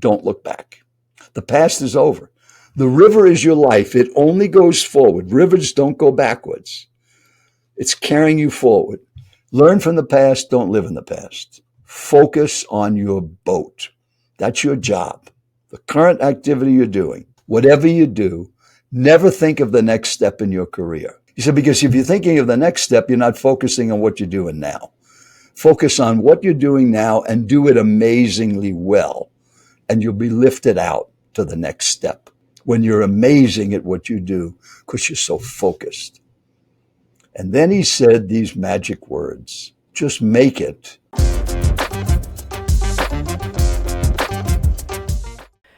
don't look back. The past is over. The river is your life. It only goes forward. Rivers don't go backwards. It's carrying you forward. Learn from the past. Don't live in the past. Focus on your boat. That's your job. The current activity you're doing, whatever you do, never think of the next step in your career. You said, because if you're thinking of the next step, you're not focusing on what you're doing now. Focus on what you're doing now and do it amazingly well. And you'll be lifted out to the next step when you're amazing at what you do because you're so focused. And then he said these magic words, just make it.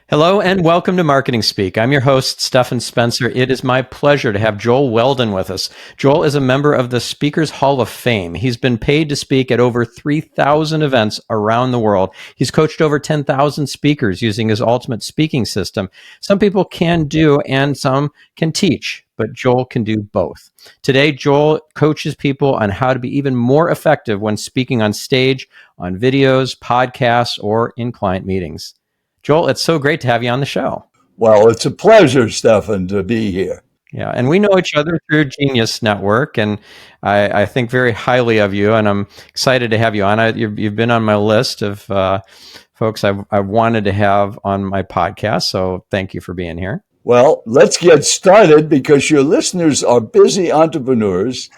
Hello and welcome to Marketing Speak. I'm your host, Stephan Spencer. It is my pleasure to have Joel Weldon with us. Joel is a member of the Speakers Hall of Fame. He's been paid to speak at over 3,000 events around the world. He's coached over 10,000 speakers using his ultimate speaking system. Some people can do and some can teach, but Joel can do both. Today, Joel coaches people on how to be even more effective when speaking on stage, on videos, podcasts, or in client meetings. Joel, it's so great to have you on the show. Well, it's a pleasure, Stephan, to be here. Yeah, and we know each other through Genius Network, and I think very highly of you, and I'm excited to have you on. You've been on my list of folks I've wanted to have on my podcast, so thank you for being here. Well, let's get started because your listeners are busy entrepreneurs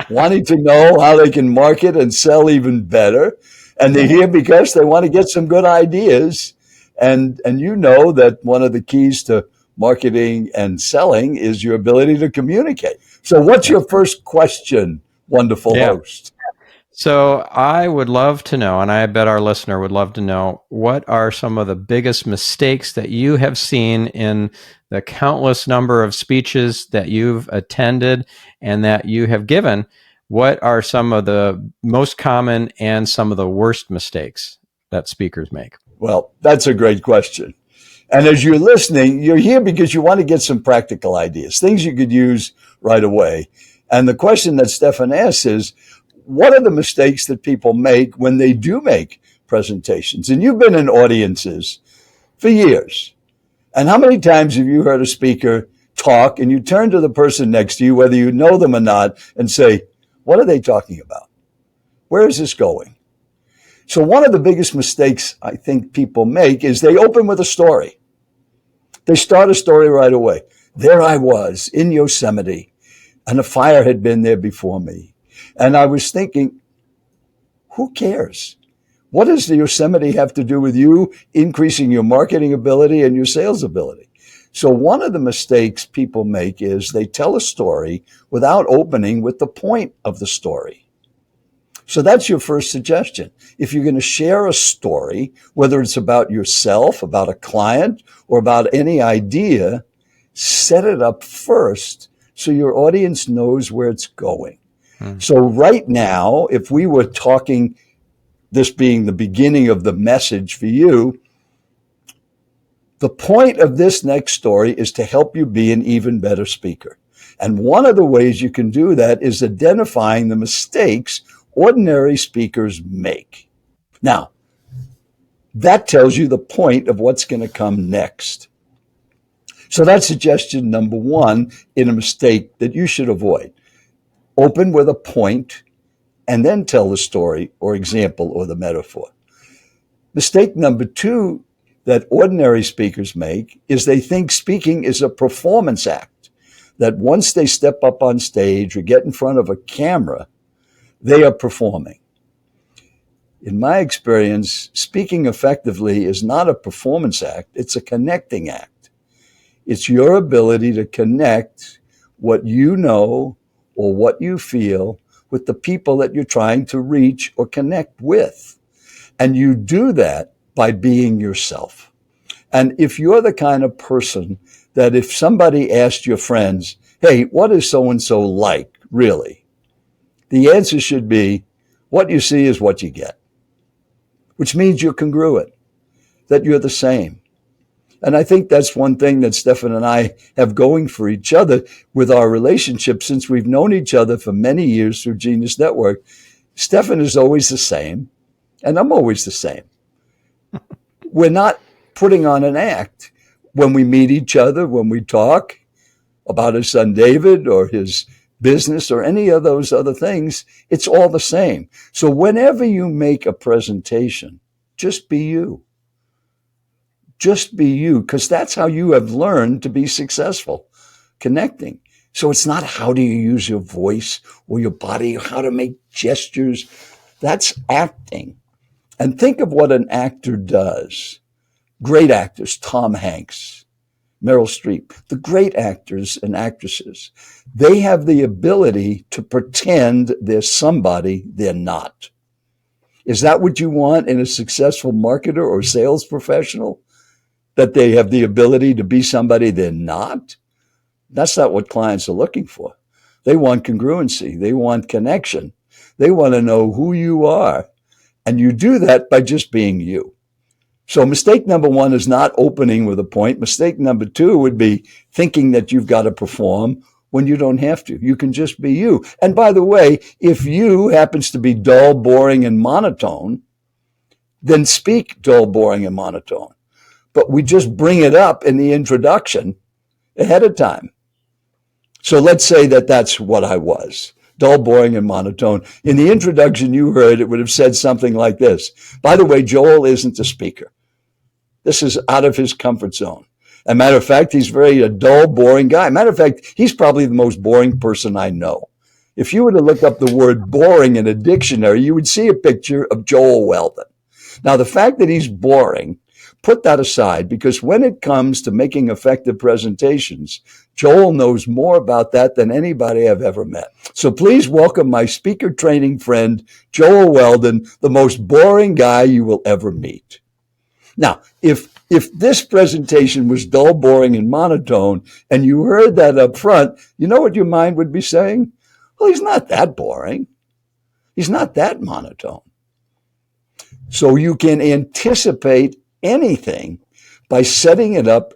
wanting to know how they can market and sell even better, and they're here because they want to get some good ideas. And you know that one of the keys to marketing and selling is your ability to communicate. So what's your first question, wonderful host? So I would love to know, and I bet our listener would love to know, what are some of the biggest mistakes that you have seen in the countless number of speeches that you've attended and that you have given? What are some of the most common and some of the worst mistakes that speakers make? Well, that's a great question. And as you're listening, you're here because you want to get some practical ideas, things you could use right away. And the question that Stephan asks is, what are the mistakes that people make when they do make presentations? And you've been in audiences for years. And how many times have you heard a speaker talk and you turn to the person next to you, whether you know them or not, and say, what are they talking about? Where is this going? So one of the biggest mistakes I think people make is they open with a story. They start a story right away. There I was in Yosemite, and a fire had been there before me. And I was thinking, who cares? What does the Yosemite have to do with you increasing your marketing ability and your sales ability? So one of the mistakes people make is they tell a story without opening with the point of the story. So that's your first suggestion. If you're going to share a story, whether it's about yourself, about a client, or about any idea, set it up first so your audience knows where it's going. So right now, if we were talking, this being the beginning of the message for you, the point of this next story is to help you be an even better speaker. And one of the ways you can do that is identifying the mistakes ordinary speakers make. Now, that tells you the point of what's going to come next. So that's suggestion number one in a mistake that you should avoid. Open with a point and then tell the story or example or the metaphor. Mistake number two that ordinary speakers make is they think speaking is a performance act, that once they step up on stage or get in front of a camera, they are performing. In my experience, speaking effectively is not a performance act, it's a connecting act. It's your ability to connect what you know or what you feel with the people that you're trying to reach or connect with. And you do that by being yourself. And if you're the kind of person that if somebody asked your friends, hey, what is so-and-so like, really? The answer should be, what you see is what you get, which means you're congruent, that you're the same. And I think that's one thing that Stephan and I have going for each other with our relationship since we've known each other for many years through Genius Network. Stephan is always the same, and I'm always the same. We're not putting on an act. When we meet each other, when we talk about his son David or his business or any of those other things, it's all the same. So whenever you make a presentation, just be you. Just be you, because that's how you have learned to be successful, connecting. So it's not how do you use your voice or your body, or how to make gestures. That's acting. And think of what an actor does. Great actors, Tom Hanks, Meryl Streep, the great actors and actresses, they have the ability to pretend they're somebody they're not. Is that what you want in a successful marketer or sales professional? That they have the ability to be somebody they're not? That's not what clients are looking for. They want congruency. They want connection. They want to know who you are. And you do that by just being you. So mistake number one is not opening with a point. Mistake number two would be thinking that you've got to perform when you don't have to. You can just be you. And by the way, if you happens to be dull, boring, and monotone, then speak dull, boring, and monotone. But we just bring it up in the introduction ahead of time. So let's say that that's what I was. Dull, boring, and monotone. In the introduction you heard, it would have said something like this. By the way, Joel isn't a speaker. This is out of his comfort zone. As a matter of fact, he's very a dull, boring guy. Matter of fact, he's probably the most boring person I know. If you were to look up the word boring in a dictionary, you would see a picture of Joel Weldon. Now, the fact that he's boring, put that aside, because when it comes to making effective presentations, Joel knows more about that than anybody I've ever met. So please welcome my speaker training friend, Joel Weldon, the most boring guy you will ever meet. Now, if this presentation was dull, boring, and monotone, and you heard that up front, you know what your mind would be saying? Well, he's not that boring. He's not that monotone. So you can anticipate anything by setting it up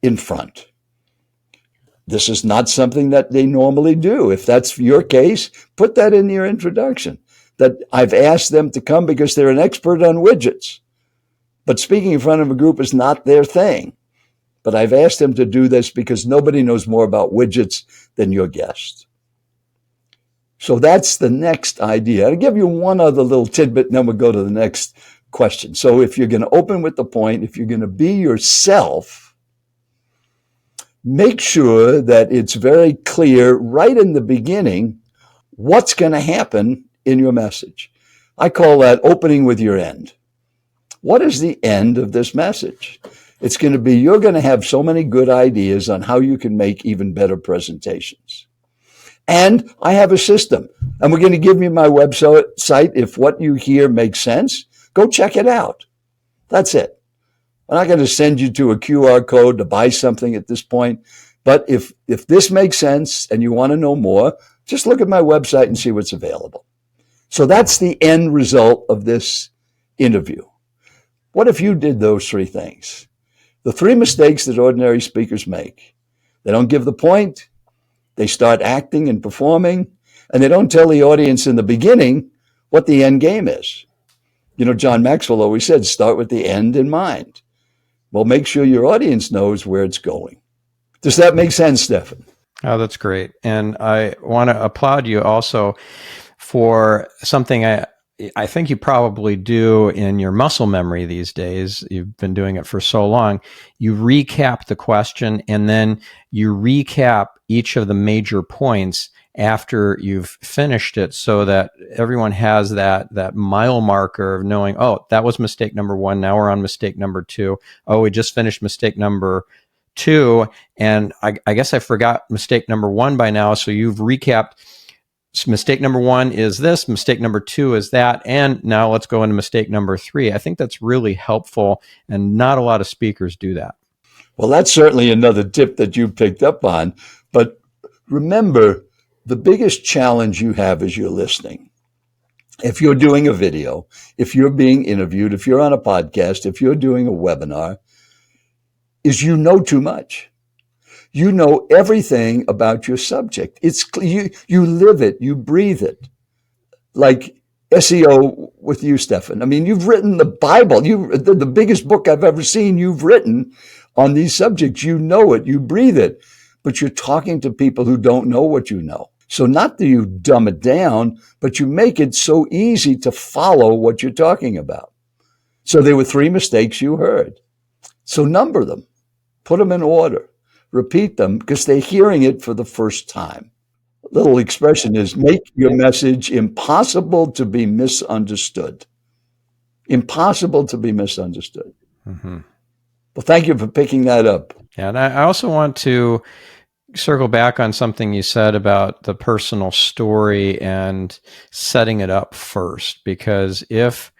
in front. This is not something that they normally do. If that's your case, put that in your introduction, that I've asked them to come because they're an expert on widgets. But speaking in front of a group is not their thing. But I've asked them to do this because nobody knows more about widgets than your guest. So that's the next idea. I'll give you one other little tidbit, and then we'll go to the next question. So if you're going to open with the point, if you're going to be yourself, make sure that it's very clear right in the beginning what's going to happen in your message. I call that opening with your end. What is the end of this message? It's going to be, you're going to have so many good ideas on how you can make even better presentations. And I have a system, and we're going to give you my website. If what you hear makes sense, go check it out. That's it. I'm not going to send you to a QR code to buy something at this point. But if this makes sense and you want to know more, just look at my website and see what's available. So that's the end result of this interview. What if you did those three things? The three mistakes that ordinary speakers make. They don't give the point. They start acting and performing, and they don't tell the audience in the beginning what the end game is. You know, John Maxwell always said, start with the end in mind. Well, make sure your audience knows where it's going. Does that make sense, Stephan? Oh, that's great. And I want to applaud you also for something I think you probably do in your muscle memory these days. You've been doing it for so long. You recap the question, and then you recap each of the major points after you've finished it, so that everyone has that mile marker of knowing, oh, that was mistake number one. Now we're on mistake number two. Oh, we just finished mistake number two. And I guess I forgot mistake number one by now. So you've recapped. Mistake number one is this, mistake number two is that, and now let's go into mistake number three. I think that's really helpful, and not a lot of speakers do that. Well, that's certainly another tip that you picked up on. But remember, the biggest challenge you have is you're listening. If you're doing a video, if you're being interviewed, if you're on a podcast, if you're doing a webinar, is you know too much. You know everything about your subject. It's you live it, you breathe it. Like SEO with you, Stephan. I mean, you've written the Bible. The biggest book I've ever seen you've written on these subjects. You know it, you breathe it, but you're talking to people who don't know what you know. So not that you dumb it down, but you make it so easy to follow what you're talking about. So there were 3 mistakes you heard. So number them, put them in order, repeat them, because they're hearing it for the first time. Little expression is make your message impossible to be misunderstood. Impossible to be misunderstood. Mm-hmm. Well, thank you for picking that up. Yeah, and I also want to circle back on something you said about the personal story and setting it up first, because if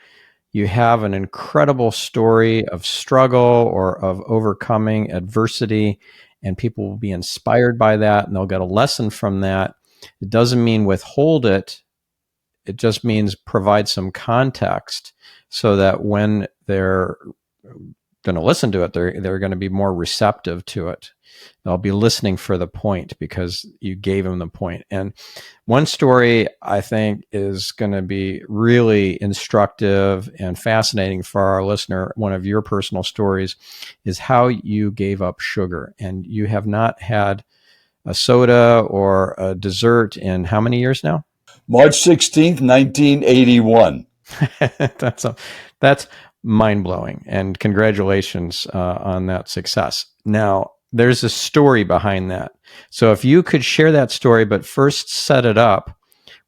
you have an incredible story of struggle or of overcoming adversity, and people will be inspired by that and they'll get a lesson from that, it doesn't mean withhold it. It just means provide some context so that when they're going to listen to it, they're going to be more receptive to it. They'll be listening for the point because you gave them the point. And one story I think is going to be really instructive and fascinating for our listener. One of your personal stories is how you gave up sugar, and you have not had a soda or a dessert in how many years now? March 16th, 1981. That's mind-blowing, and congratulations on that success. Now, there's a story behind that. So if you could share that story, but first set it up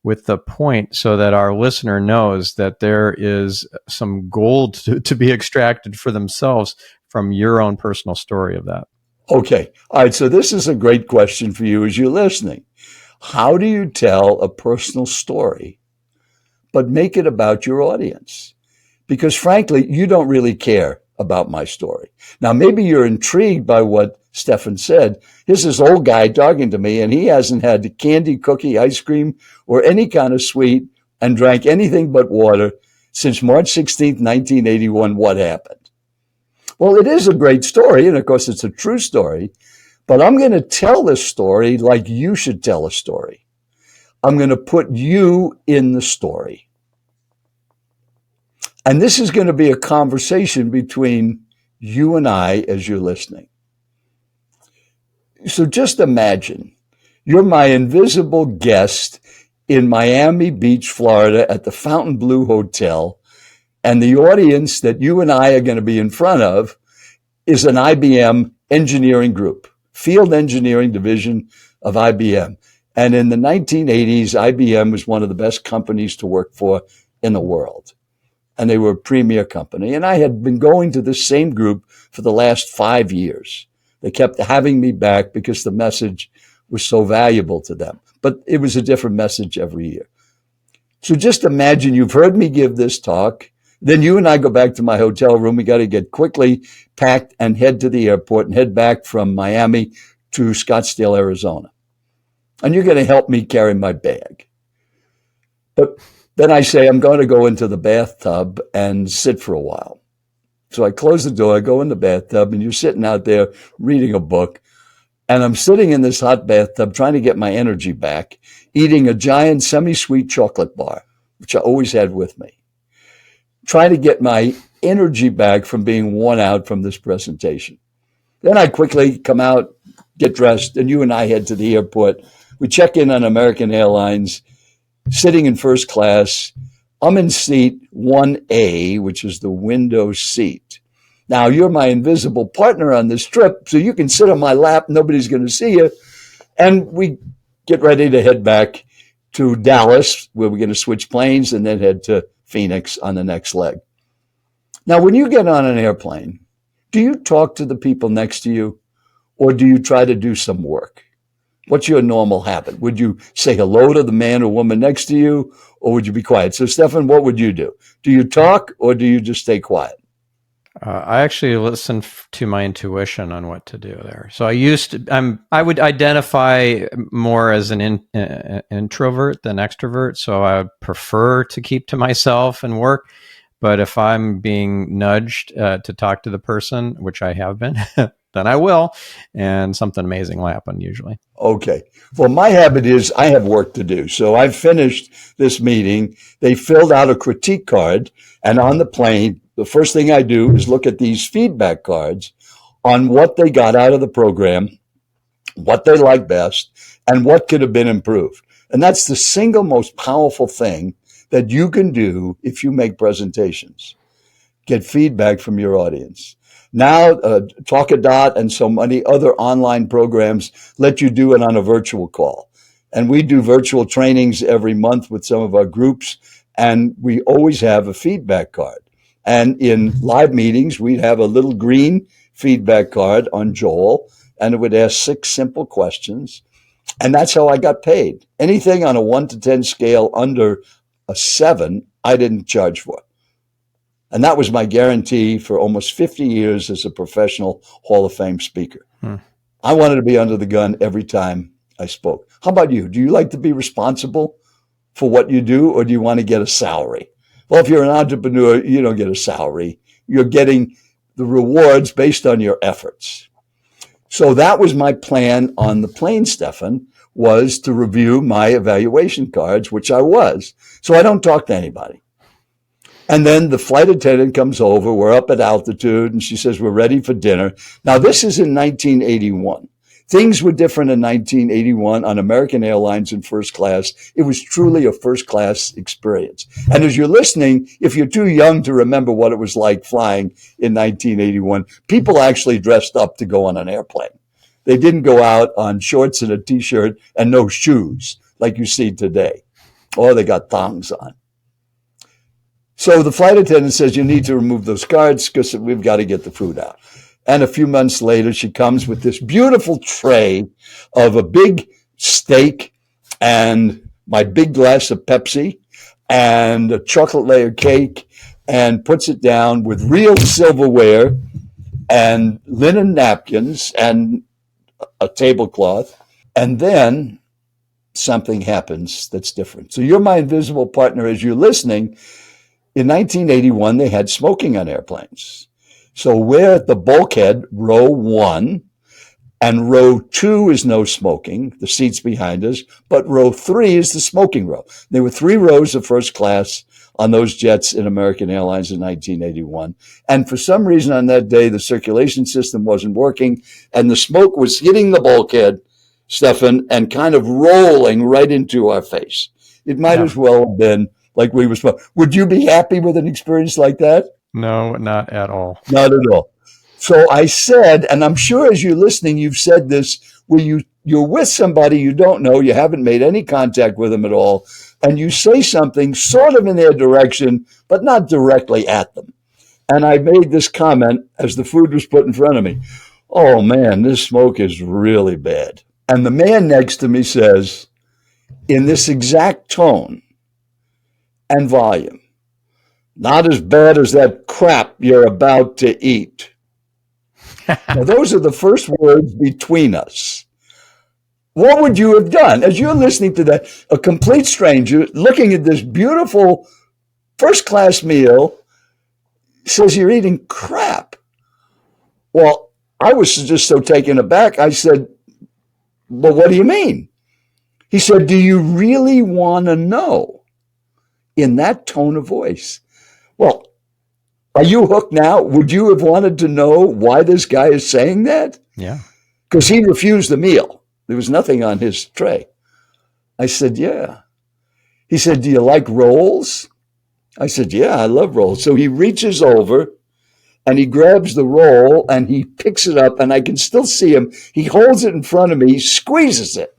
with the point so that our listener knows that there is some gold to be extracted for themselves from your own personal story of that. Okay. All right. So this is a great question for you as you're listening. How do you tell a personal story, but make it about your audience? Because frankly, you don't really care about my story. Now, maybe you're intrigued by what Stephan said. Here's this old guy talking to me, and he hasn't had candy, cookie, ice cream, or any kind of sweet, and drank anything but water since March 16th, 1981. What happened? Well, it is a great story, and of course, it's a true story, but I'm going to tell this story like you should tell a story. I'm going to put you in the story. And this is going to be a conversation between you and I as you're listening. So just imagine you're my invisible guest in Miami Beach, Florida at the Fontainebleau Hotel, and the audience that you and I are going to be in front of is an IBM engineering group, field engineering division of IBM. And in the 1980s, IBM was one of the best companies to work for in the world. And they were a premier company. And I had been going to this same group for the last 5 years. They kept having me back because the message was so valuable to them. But it was a different message every year. So just imagine you've heard me give this talk. Then you and I go back to my hotel room. We got to get quickly packed and head to the airport and head back from Miami to Scottsdale, Arizona. And you're going to help me carry my bag. But then I say, I'm going to go into the bathtub and sit for a while. So I close the door, I go in the bathtub, and you're sitting out there reading a book. And I'm sitting in this hot bathtub trying to get my energy back, eating a giant semi-sweet chocolate bar, which I always had with me, trying to get my energy back from being worn out from this presentation. Then I quickly come out, get dressed, and you and I head to the airport. We check in on American Airlines, sitting in first class. I'm in seat 1A, which is the window seat. Now, you're my invisible partner on this trip, so you can sit on my lap. Nobody's going to see you. And we get ready to head back to Dallas, where we're going to switch planes and then head to Phoenix on the next leg. Now, when you get on an airplane, do you talk to the people next to you, or do you try to do some work? What's your normal habit? Would you say hello to the man or woman next to you, or would you be quiet? So, Stephan, what would you do? Do you talk, or do you just stay quiet? I actually listen to my intuition on what to do there. So I would identify more as an introvert than extrovert. So I would prefer to keep to myself and work. But if I'm being nudged to talk to the person, which I have been, then I will. And something amazing will happen usually. Okay. Well, my habit is I have work to do. So I've finished this meeting. They filled out a critique card. And on the plane, the first thing I do is look at these feedback cards on what they got out of the program, what they like best, and what could have been improved. And that's the single most powerful thing that you can do if you make presentations. Get feedback from your audience. Now, Talkadot and so many other online programs let you do it on a virtual call. And we do virtual trainings every month with some of our groups, and we always have a feedback card. And in live meetings, we'd have a little green feedback card on Joel, and it would ask 6 simple questions. And that's how I got paid. Anything on a 1 to 10 scale under a 7, I didn't charge for. And that was my guarantee for almost 50 years as a professional Hall of Fame speaker. I wanted to be under the gun every time I spoke. How about you? Do you like to be responsible for what you do, or do you want to get a salary? Well, if you're an entrepreneur, you don't get a salary. You're getting the rewards based on your efforts. So that was my plan on the plane, Stephan, was to review my evaluation cards, which I was. So I don't talk to anybody. And then the flight attendant comes over. We're up at altitude, and she says, we're ready for dinner. Now, this is in 1981. Things were different in 1981 on American Airlines in first class. It was truly a first class experience. And as you're listening, if you're too young to remember what it was like flying in 1981, people actually dressed up to go on an airplane. They didn't go out on shorts and a T-shirt and no shoes like you see today. Or they got thongs on. So the flight attendant says, you need to remove those cards because we've got to get the food out. And a few months later, she comes with this beautiful tray of a big steak and my big glass of Pepsi and a chocolate layer cake, and puts it down with real silverware and linen napkins and a tablecloth. And then something happens that's different. So you're my invisible partner as you're listening. In 1981, they had smoking on airplanes. So we're at the bulkhead, row 1, and row 2 is no smoking, the seats behind us, but row 3 is the smoking row. There were 3 rows of first class on those jets in American Airlines in 1981. And for some reason on that day, the circulation system wasn't working, and the smoke was hitting the bulkhead, Stephan, and kind of rolling right into our face. It might as well have been like we were supposed. Would you be happy with an experience like that? No, not at all. Not at all. So I said, and I'm sure as you're listening, you've said this, where you're with somebody you don't know, you haven't made any contact with them at all, and you say something sort of in their direction, but not directly at them. And I made this comment as the food was put in front of me. Oh man, this smoke is really bad. And the man next to me says, in this exact tone and volume, not as bad as that crap you're about to eat. Now, those are the first words between us. What would you have done? As you're listening to that, a complete stranger looking at this beautiful first-class meal says you're eating crap. Well, I was just so taken aback. I said, well, what do you mean? He said, do you really want to know? In that tone of voice. Well, are you hooked now? Would you have wanted to know why this guy is saying that? Yeah. Because he refused the meal. There was nothing on his tray. I said, yeah. He said, do you like rolls? I said, yeah, I love rolls. So he reaches over and he grabs the roll and he picks it up, and I can still see him. He holds it in front of me. He squeezes it.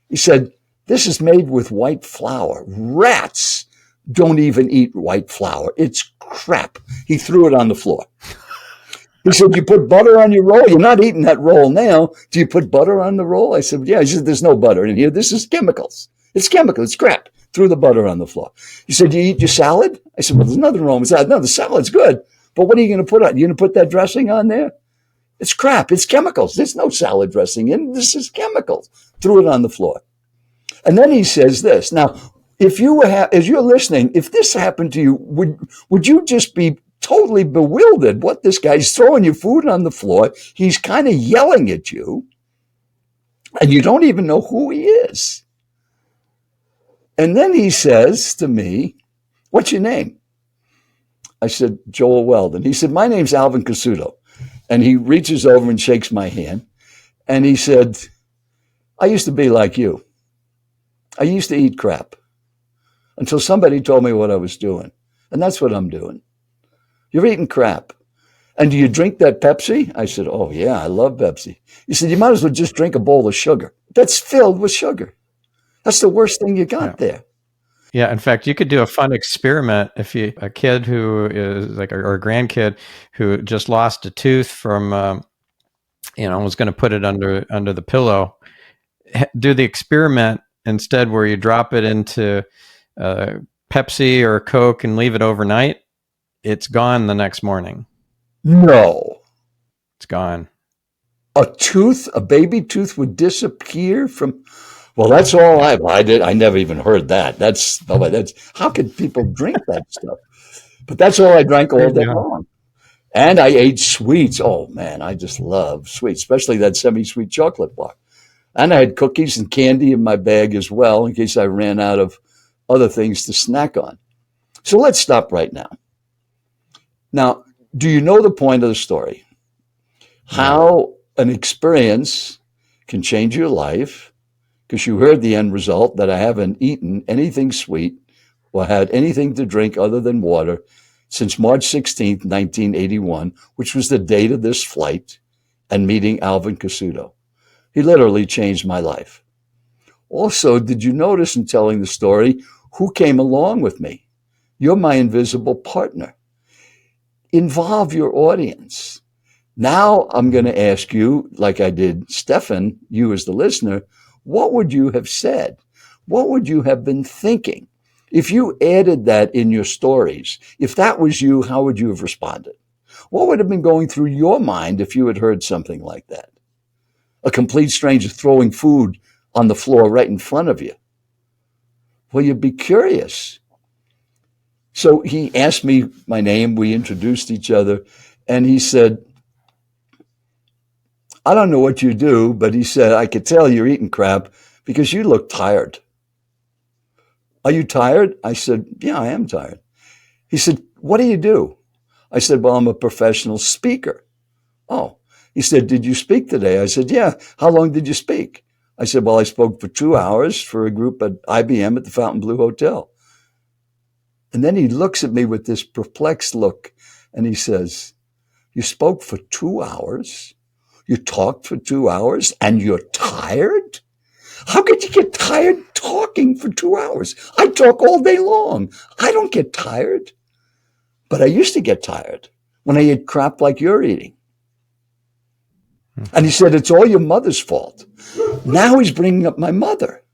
He said, this is made with white flour. Rats don't even eat white flour. It's crap. He threw it on the floor. He said, you put butter on your roll? You're not eating that roll now. Do you put butter on the roll? I said, yeah. He said, there's no butter in here. This is chemicals. It's chemical. It's crap. Threw the butter on the floor. He said, do you eat your salad? I said, well, there's nothing wrong with salad. No, the salad's good. But what are you going to put on? You're going to put that dressing on there? It's crap. It's chemicals. There's no salad dressing in. This is chemicals. Threw it on the floor. And then he says this. Now, if you were, as you're listening, if this happened to you, would you just be totally bewildered. What, this guy's throwing your food on the floor. He's kind of yelling at you, and you don't even know who he is. And then he says to me, "What's your name?" I said, "Joel Weldon." He said, "My name's Alvin Casuto." And he reaches over and shakes my hand. And he said, "I used to be like you. I used to eat crap until somebody told me what I was doing. And that's what I'm doing. You're eating crap. And do you drink that Pepsi?" I said, "Oh, yeah, I love Pepsi." He said, "You might as well just drink a bowl of sugar. That's filled with sugar. That's the worst thing you got there." Yeah, in fact, you could do a fun experiment if a kid who is like, or a grandkid who just lost a tooth from, was going to put it under the pillow. Do the experiment instead where you drop it into Pepsi or Coke and leave it overnight. It's gone the next morning. No. It's gone. A baby tooth would disappear from. Well, that's all I did. I never even heard that. That's how could people drink that stuff? But that's all I drank all day long. And I ate sweets. Oh man, I just love sweets, especially that semi-sweet chocolate bar. And I had cookies and candy in my bag as well, in case I ran out of other things to snack on. So let's stop right now. Now, do you know the point of the story? How an experience can change your life, because you heard the end result that I haven't eaten anything sweet or had anything to drink other than water since March 16th, 1981, which was the date of this flight and meeting Alvin Casuto. He literally changed my life. Also, did you notice in telling the story who came along with me? You're my invisible partner. Involve your audience. Now I'm going to ask you, like I did Stephan, you as the listener, what would you have said? What would you have been thinking? If you added that in your stories, if that was you, how would you have responded? What would have been going through your mind if you had heard something like that? A complete stranger throwing food on the floor right in front of you. Well, you'd be curious. So he asked me my name. We introduced each other. And he said, "I don't know what you do," but he said, "I could tell you're eating crap because you look tired." "Are you tired?" I said, "Yeah, I am tired." He said, "What do you do?" I said, "Well, I'm a professional speaker." "Oh." He said, "Did you speak today?" I said, "Yeah." "How long did you speak?" I said, "Well, I spoke for 2 hours for a group at IBM at the Fontainebleau Hotel." And then he looks at me with this perplexed look and he says, "You spoke for 2 hours? You talked for 2 hours and you're tired? How could you get tired talking for 2 hours? I talk all day long. I don't get tired." But I used to get tired when I ate crap like you're eating. And he said, "It's all your mother's fault." Now he's bringing up my mother.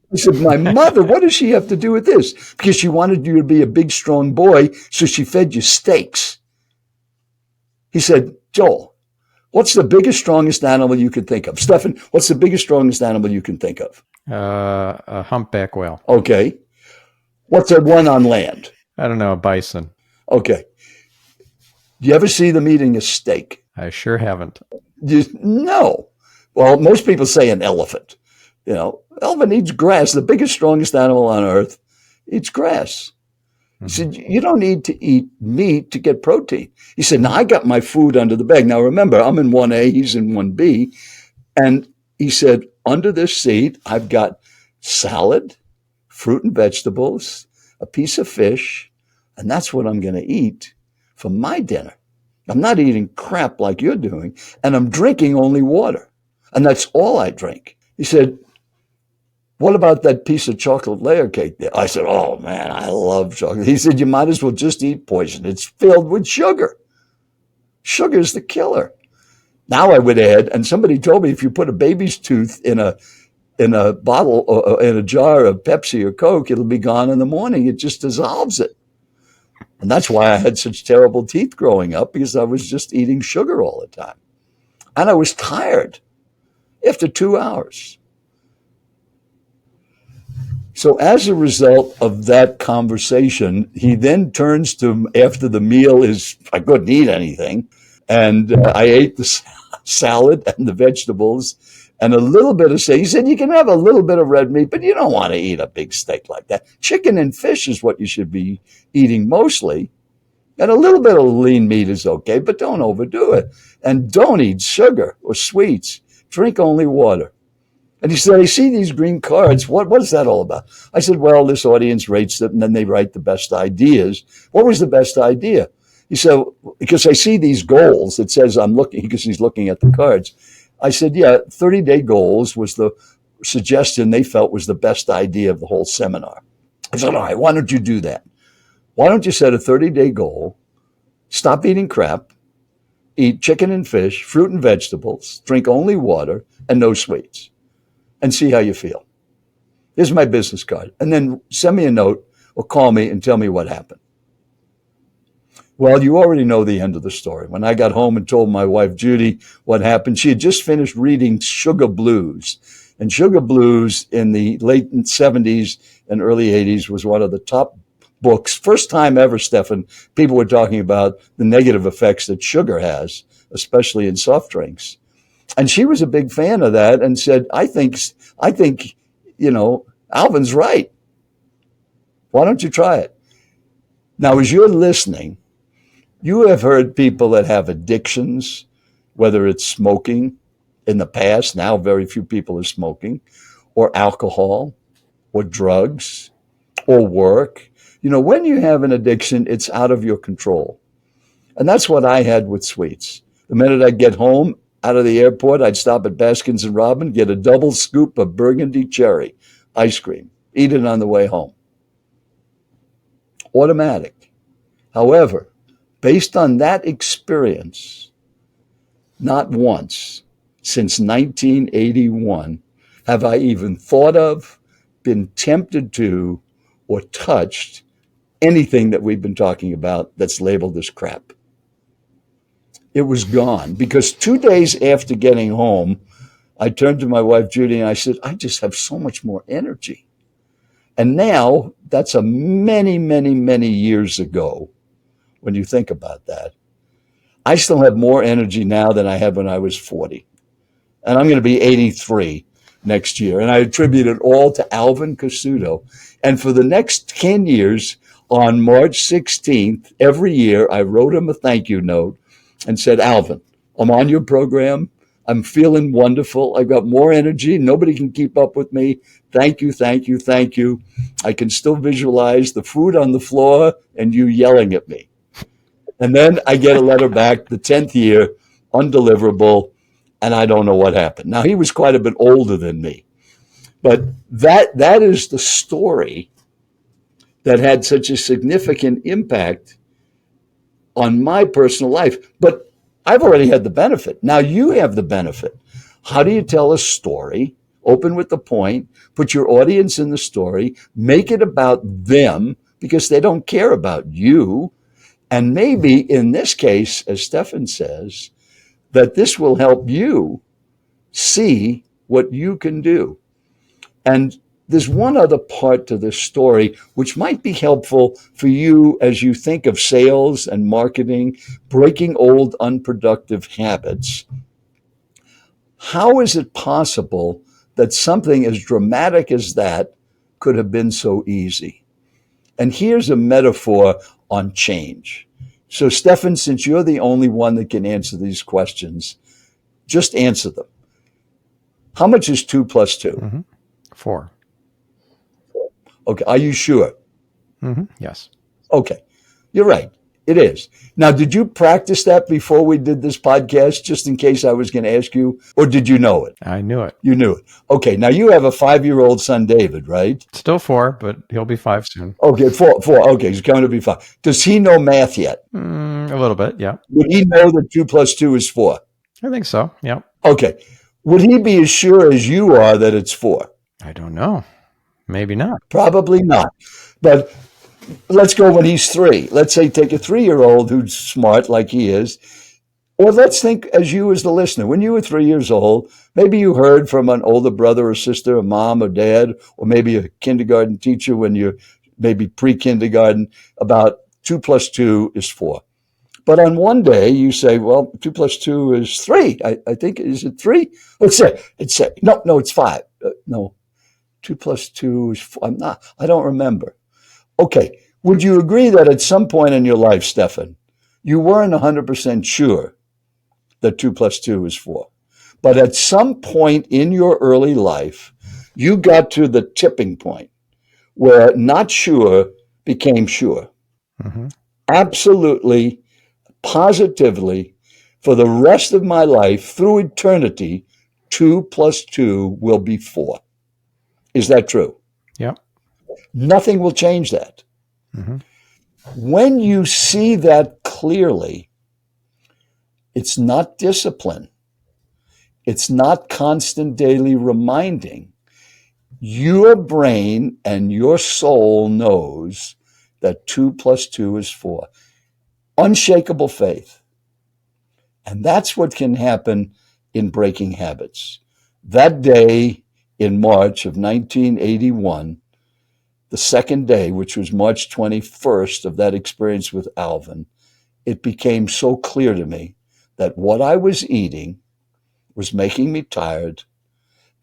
He said, "My mother, what does she have to do with this?" "Because she wanted you to be a big, strong boy, so she fed you steaks." He said, "Joel, what's the biggest, strongest animal you could think of?" Stephan, what's the biggest, strongest animal you can think of? A humpback whale. Okay. What's the one on land? I don't know, a bison. Okay. Do you ever see them eating a steak? I sure haven't. No. Well, most people say an elephant. Elephant eats grass. The biggest, strongest animal on earth eats grass. He said, "You don't need to eat meat to get protein." He said, "Now I got my food under the bag." Now remember, I'm in 1A, he's in 1B. And he said, "Under this seat, I've got salad, fruit and vegetables, a piece of fish, and that's what I'm going to eat for my dinner. I'm not eating crap like you're doing, and I'm drinking only water. And that's all I drink." He said, "What about that piece of chocolate layer cake there?" I said, "Oh man, I love chocolate." He said, "You might as well just eat poison. It's filled with sugar. Sugar's the killer." Now I went ahead, and somebody told me if you put a baby's tooth in a bottle or in a jar of Pepsi or Coke, it'll be gone in the morning. It just dissolves it. And that's why I had such terrible teeth growing up, because I was just eating sugar all the time. And I was tired after 2 hours. So as a result of that conversation, he then turns to, after the meal is, I couldn't eat anything. And I ate the salad and the vegetables and a little bit of steak. He said, you can have a little bit of red meat, but you don't want to eat a big steak like that. Chicken and fish is what you should be eating mostly. And a little bit of lean meat is okay, but don't overdo it. And don't eat sugar or sweets. Drink only water. And he said, I see these green cards. What is that all about? I said, well, this audience rates them, and then they write the best ideas. What was the best idea? He said, because I see these goals. It says I'm looking, because he's looking at the cards. I said, yeah, 30-day goals was the suggestion they felt was the best idea of the whole seminar. I said, all right, why don't you do that? Why don't you set a 30-day goal, stop eating crap, eat chicken and fish, fruit and vegetables, drink only water, and no sweets, and see how you feel. Here's my business card. And then send me a note or call me and tell me what happened. Well, you already know the end of the story. When I got home and told my wife, Judy, what happened, she had just finished reading Sugar Blues. And Sugar Blues in the late 70s and early 80s was one of the top books. First time ever, Stephan, people were talking about the negative effects that sugar has, especially in soft drinks. And she was a big fan of that and said, I think, Alvin's right. Why don't you try it? Now, as you're listening, you have heard people that have addictions, whether it's smoking in the past, now very few people are smoking, or alcohol, or drugs, or work. When you have an addiction, it's out of your control. And that's what I had with sweets. The minute I'd get home out of the airport, I'd stop at Baskin's and Robbins, get a double scoop of burgundy cherry ice cream, eat it on the way home. Automatic. However, based on that experience, not once since 1981 have I even thought of, been tempted to, or touched anything that we've been talking about that's labeled as crap. It was gone because 2 days after getting home, I turned to my wife, Judy, and I said, I just have so much more energy. And now that's a many, many, many years ago. When you think about that, I still have more energy now than I had when I was 40. And I'm going to be 83 next year. And I attribute it all to Alvin Casuto. And for the next 10 years, on March 16th, every year, I wrote him a thank you note and said, Alvin, I'm on your program. I'm feeling wonderful. I've got more energy. Nobody can keep up with me. Thank you, thank you, thank you. I can still visualize the food on the floor and you yelling at me. And then I get a letter back the 10th year, undeliverable, and I don't know what happened. Now, he was quite a bit older than me. But that is the story that had such a significant impact on my personal life. But I've already had the benefit. Now you have the benefit. How do you tell a story? Open with the point, put your audience in the story, make it about them because they don't care about you. And maybe in this case, as Stephan says, that this will help you see what you can do. And there's one other part to this story which might be helpful for you as you think of sales and marketing, breaking old unproductive habits. How is it possible that something as dramatic as that could have been so easy? And here's a metaphor on change. So, Stephan, since you're the only one that can answer these questions, just answer them. How much is 2 plus 2? Mm-hmm. 4. Okay. Are you sure? Mm-hmm. Yes. Okay. You're right. It is. Now, did you practice that before we did this podcast, just in case I was going to ask you, or did you know it? I knew it. You knew it. Okay. Now, you have a 5-year-old son, David, right? Still 4, but he'll be 5 soon. Okay. 4. Okay. He's going to be 5. Does he know math yet? A little bit, yeah. Would he know that 2 plus 2 is 4? I think so, yeah. Okay. Would he be as sure as you are that it's 4? I don't know. Maybe not. Probably not. But let's go when he's 3. Let's say take a 3-year-old who's smart like he is. Or let's think as you as the listener. When you were 3 years old, maybe you heard from an older brother or sister, a mom or dad, or maybe a kindergarten teacher when you're maybe pre-kindergarten about 2 plus 2 is 4. But on one day you say, well, 2 plus 2 is 3. I think, is it 3? Let's say, no, it's 5. No, 2 plus 2 is 4. I don't remember. Okay. Would you agree that at some point in your life, Stephan, you weren't 100% sure that 2 plus 2 is 4? But at some point in your early life, you got to the tipping point where not sure became sure. Mm-hmm. Absolutely, positively, for the rest of my life, through eternity, 2 plus 2 will be 4. Is that true? Yep. Nothing will change that. Mm-hmm. When you see that clearly, it's not discipline. It's not constant daily reminding. Your brain and your soul knows that 2 plus 2 is 4. Unshakable faith. And that's what can happen in breaking habits. That day in March of 1981, the second day, which was March 21st of that experience with Alvin, it became so clear to me that what I was eating was making me tired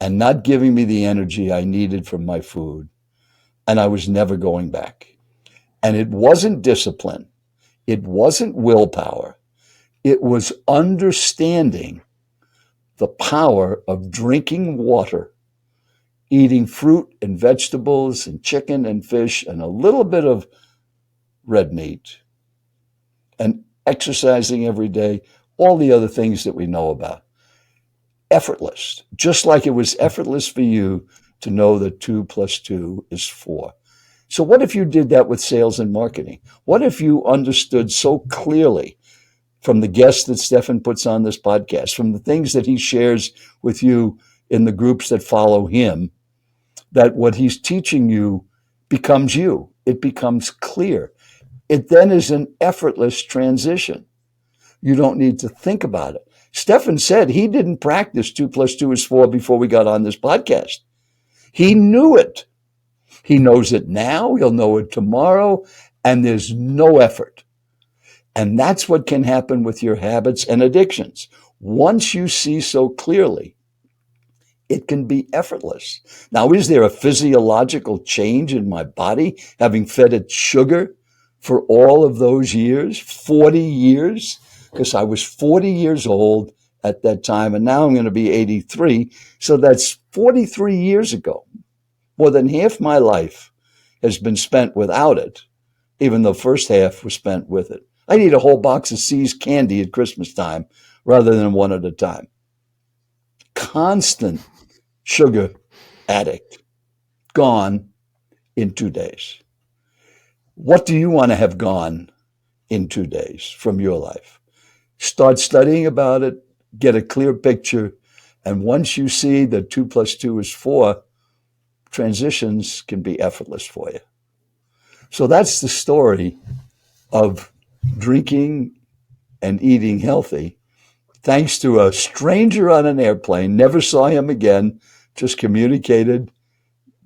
and not giving me the energy I needed from my food. And I was never going back. And it wasn't discipline. It wasn't willpower. It was understanding the power of drinking water, eating fruit and vegetables and chicken and fish and a little bit of red meat, and exercising every day, all the other things that we know about. Effortless, just like it was effortless for you to know that 2 plus 2 is 4. So what if you did that with sales and marketing? What if you understood so clearly from the guests that Stephan puts on this podcast, from the things that he shares with you in the groups that follow him, that what he's teaching you becomes you. It becomes clear. It then is an effortless transition. You don't need to think about it. Stephan said he didn't practice 2 plus 2 is 4 before we got on this podcast. He knew it. He knows it now. He'll know it tomorrow. And there's no effort. And that's what can happen with your habits and addictions. Once you see so clearly, it can be effortless. Now, is there a physiological change in my body having fed it sugar for all of those years, 40 years? Because I was 40 years old at that time, and now I'm going to be 83. So that's 43 years ago. More than half my life has been spent without it, even though the first half was spent with it. I'd eat a whole box of See's candy at Christmas time rather than one at a time. Constant sugar addict, gone in 2 days. What do you want to have gone in 2 days from your life? Start studying about it, get a clear picture, and once you see that 2 plus 2 is 4, transitions can be effortless for you. So that's the story of drinking and eating healthy, thanks to a stranger on an airplane. Never saw him again, just communicated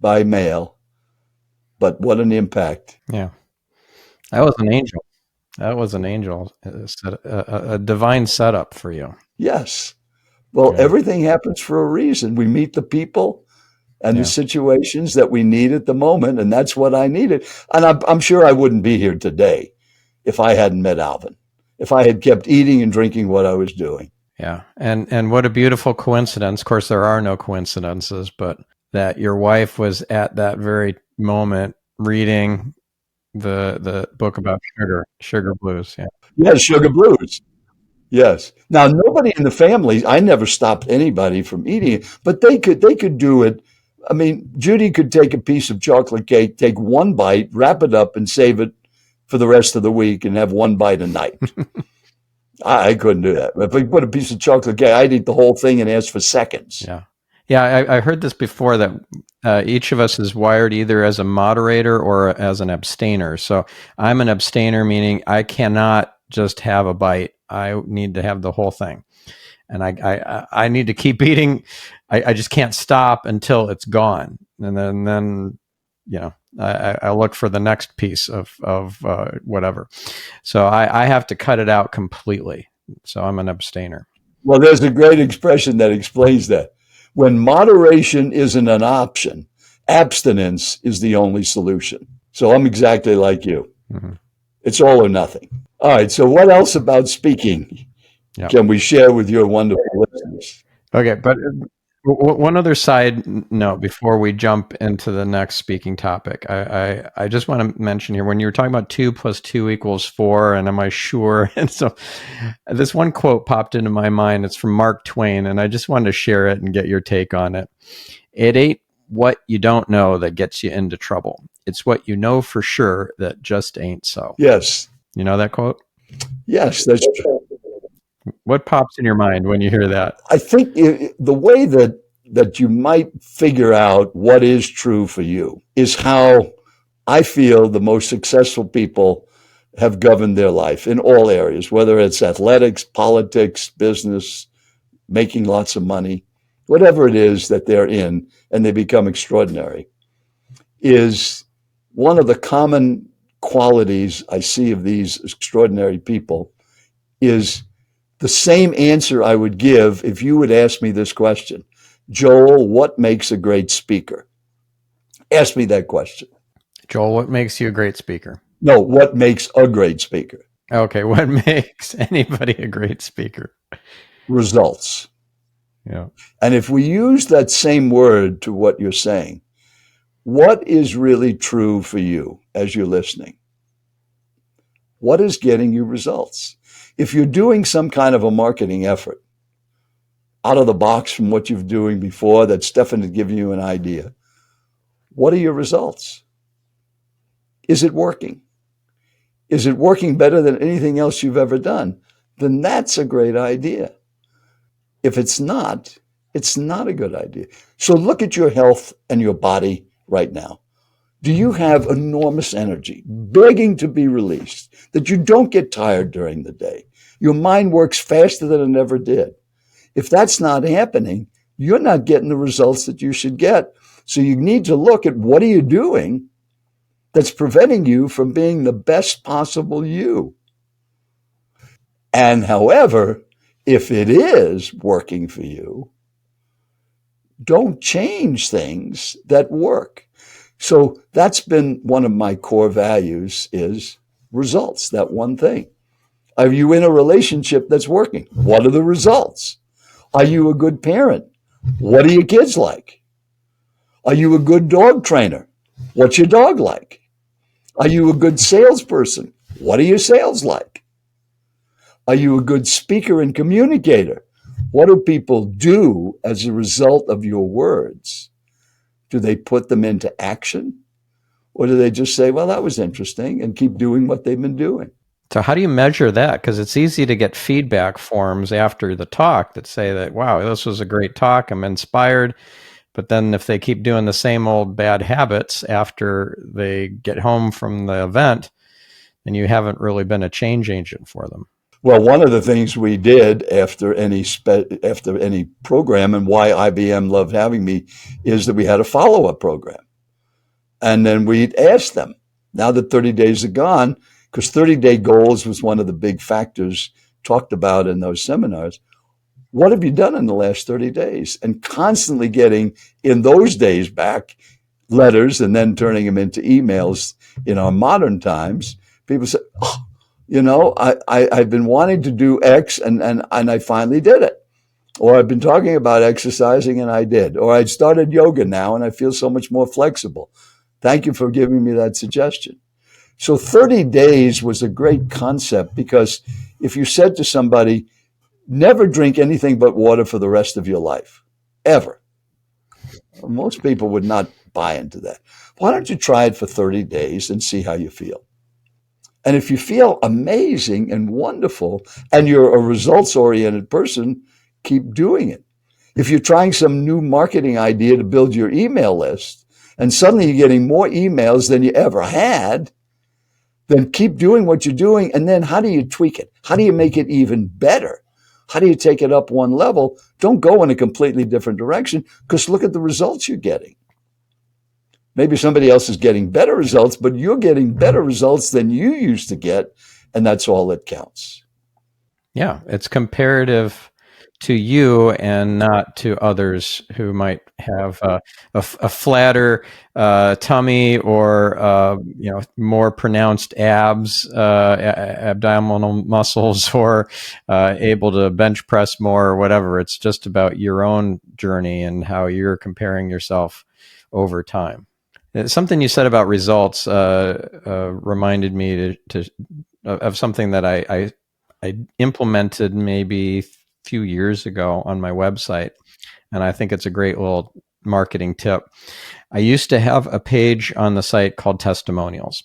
by mail. But what an impact. Yeah. That was an angel. That was an angel, a divine setup for you. Yes. Well, Yeah. everything happens for a reason. We meet the people and the Yeah. situations that we need at the moment, and that's what I needed. And I'm sure I wouldn't be here today if I hadn't met Alvin, if I had kept eating and drinking what I was doing. Yeah. And what a beautiful coincidence. Of course, there are no coincidences, but that your wife was at that very moment reading the book about sugar blues. Yeah. Yes, Sugar Blues. Yes. Now, nobody in the family, I never stopped anybody from eating it, but they could do it. I mean, Judy could take a piece of chocolate cake, take one bite, wrap it up, and save it for the rest of the week and have one bite a night. I couldn't do that. If we put a piece of chocolate cake, I'd eat the whole thing and ask for seconds. Yeah. Yeah. I heard this before that each of us is wired either as a moderator or as an abstainer. So I'm an abstainer, meaning I cannot just have a bite. I need to have the whole thing. And I need to keep eating. I just can't stop until it's gone. And then I look for the next piece of whatever. So I have to cut it out completely. So I'm an abstainer. Well, there's a great expression that explains that. When moderation isn't an option, abstinence is the only solution. So I'm exactly like you. Mm-hmm. It's all or nothing. All right. So what else about speaking can we share with your wonderful listeners? Okay, but one other side note before we jump into the next speaking topic, I just want to mention here when you were talking about 2 + 2 = 4, and am I sure? And so this one quote popped into my mind. It's from Mark Twain, and I just wanted to share it and get your take on it. It ain't what you don't know that gets you into trouble. It's what you know for sure that just ain't so. Yes. You know that quote? Yes, that's true. What pops in your mind when you hear that? I think the way that you might figure out what is true for you is how I feel the most successful people have governed their life in all areas, whether it's athletics, politics, business, making lots of money, whatever it is that they're in, and they become extraordinary, is one of the common qualities I see of these extraordinary people is the same answer I would give if you would ask me this question. Joel, what makes a great speaker? Ask me that question. Joel, what makes you a great speaker? No, what makes a great speaker? Okay, what makes anybody a great speaker? Results. Yeah. And if we use that same word to what you're saying, what is really true for you as you're listening? What is getting you results? If you're doing some kind of a marketing effort out of the box from what you've doing before that Stephan had given you an idea, what are your results? Is it working? Is it working better than anything else you've ever done? Then that's a great idea. If it's not a good idea. So look at your health and your body right now. Do you have enormous energy begging to be released, that you don't get tired during the day? Your mind works faster than it ever did. If that's not happening, you're not getting the results that you should get. So you need to look at what are you doing that's preventing you from being the best possible you. And however, if it is working for you, don't change things that work. So that's been one of my core values is results, that one thing. Are you in a relationship that's working? What are the results? Are you a good parent? What are your kids like? Are you a good dog trainer? What's your dog like? Are you a good salesperson? What are your sales like? Are you a good speaker and communicator? What do people do as a result of your words? Do they put them into action? Or do they just say, well, that was interesting and keep doing what they've been doing? So how do you measure that? Because it's easy to get feedback forms after the talk that say that, wow, this was a great talk. I'm inspired. But then if they keep doing the same old bad habits after they get home from the event, then you haven't really been a change agent for them. Well, one of the things we did after any program, and why IBM loved having me, is that we had a follow-up program. And then we'd ask them, now that 30 days are gone, because 30-day goals was one of the big factors talked about in those seminars. What have you done in the last 30 days? And constantly getting, in those days back, letters and then turning them into emails, in modern times, people say, oh, I've been wanting to do X and I finally did it. Or I've been talking about exercising and I did. Or I started yoga now and I feel so much more flexible. Thank you for giving me that suggestion. So 30 days was a great concept because if you said to somebody, never drink anything but water for the rest of your life, ever, most people would not buy into that. Why don't you try it for 30 days and see how you feel? And if you feel amazing and wonderful and you're a results-oriented person, keep doing it. If you're trying some new marketing idea to build your email list and suddenly you're getting more emails than you ever had, then keep doing what you're doing. And then how do you tweak it? How do you make it even better? How do you take it up one level? Don't go in a completely different direction, because look at the results you're getting. Maybe somebody else is getting better results, but you're getting better results than you used to get. And that's all that counts. Yeah, it's comparative to you and not to others who might have a flatter tummy or more pronounced abs, abdominal muscles, or able to bench press more or whatever. It's just about your own journey and how you're comparing yourself over time. Something you said about results reminded me of something that I implemented maybe a few years ago on my website, and I think it's a great little marketing tip. I used to have a page on the site called testimonials,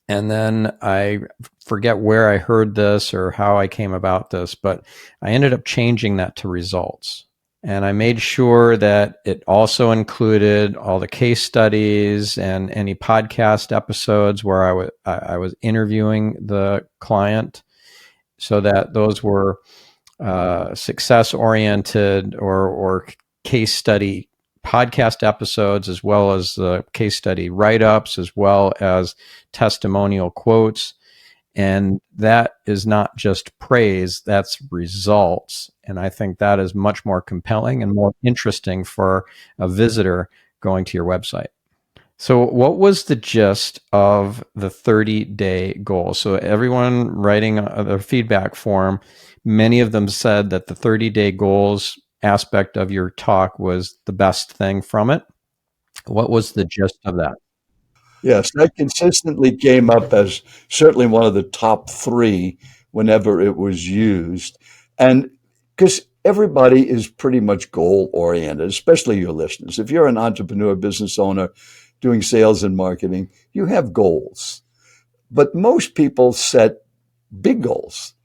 and then I forget where I heard this or how I came about this, but I ended up changing that to results. And I made sure that it also included all the case studies and any podcast episodes where I was interviewing the client, so that those were success oriented or case study podcast episodes, as well as the case study write-ups, as well as testimonial quotes. And that is not just praise, that's results. And I think that is much more compelling and more interesting for a visitor going to your website. So what was the gist of the 30-day goal? So everyone writing their feedback form, many of them said that the 30-day goals aspect of your talk was the best thing from it. What was the gist of that? Yes, that consistently came up as certainly one of the top three whenever it was used. And because everybody is pretty much goal oriented, especially your listeners. If you're an entrepreneur, business owner doing sales and marketing, you have goals. But most people set big goals.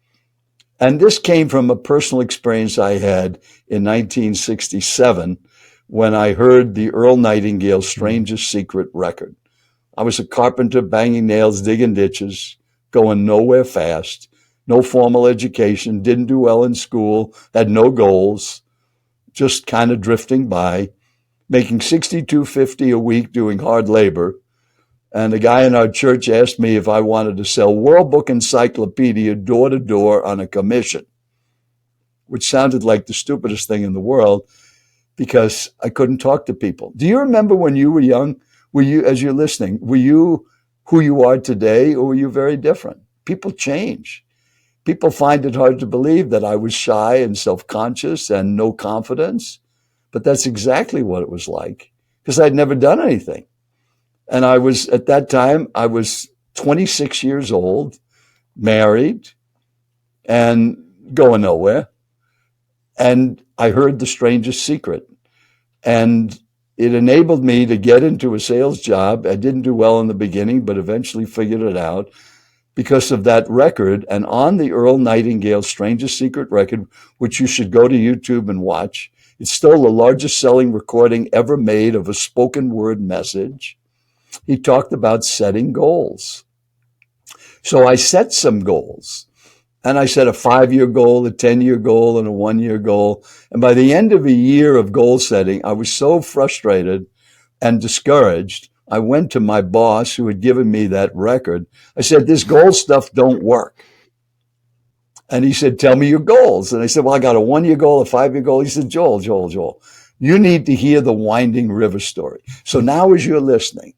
And this came from a personal experience I had in 1967 when I heard the Earl Nightingale Strangest Secret record. I was a carpenter, banging nails, digging ditches, going nowhere fast, no formal education, didn't do well in school, had no goals, just kind of drifting by, making $62.50 a week doing hard labor. And a guy in our church asked me if I wanted to sell World Book Encyclopedia door to door on a commission, which sounded like the stupidest thing in the world because I couldn't talk to people. Do you remember when you were young? Were you, as you're listening, were you who you are today, or were you very different? People change. People find it hard to believe that I was shy and self-conscious and no confidence, but that's exactly what it was like, because I'd never done anything. And I was, at that time, I was 26 years old, married, and going nowhere. And I heard the strangest secret. And it enabled me to get into a sales job. I didn't do well in the beginning, but eventually figured it out because of that record. And on the Earl Nightingale Strangest Secret record, which you should go to YouTube and watch, it's still the largest selling recording ever made of a spoken word message. He talked about setting goals. So I set some goals. And I set a 5-year goal, a 10-year goal, and a 1-year goal. And by the end of a year of goal setting, I was so frustrated and discouraged. I went to my boss who had given me that record. I said, this goal stuff don't work. And he said, tell me your goals. And I said, well, I got a 1-year goal, a 5-year goal. He said, Joel, you need to hear the winding river story. So now as you're listening,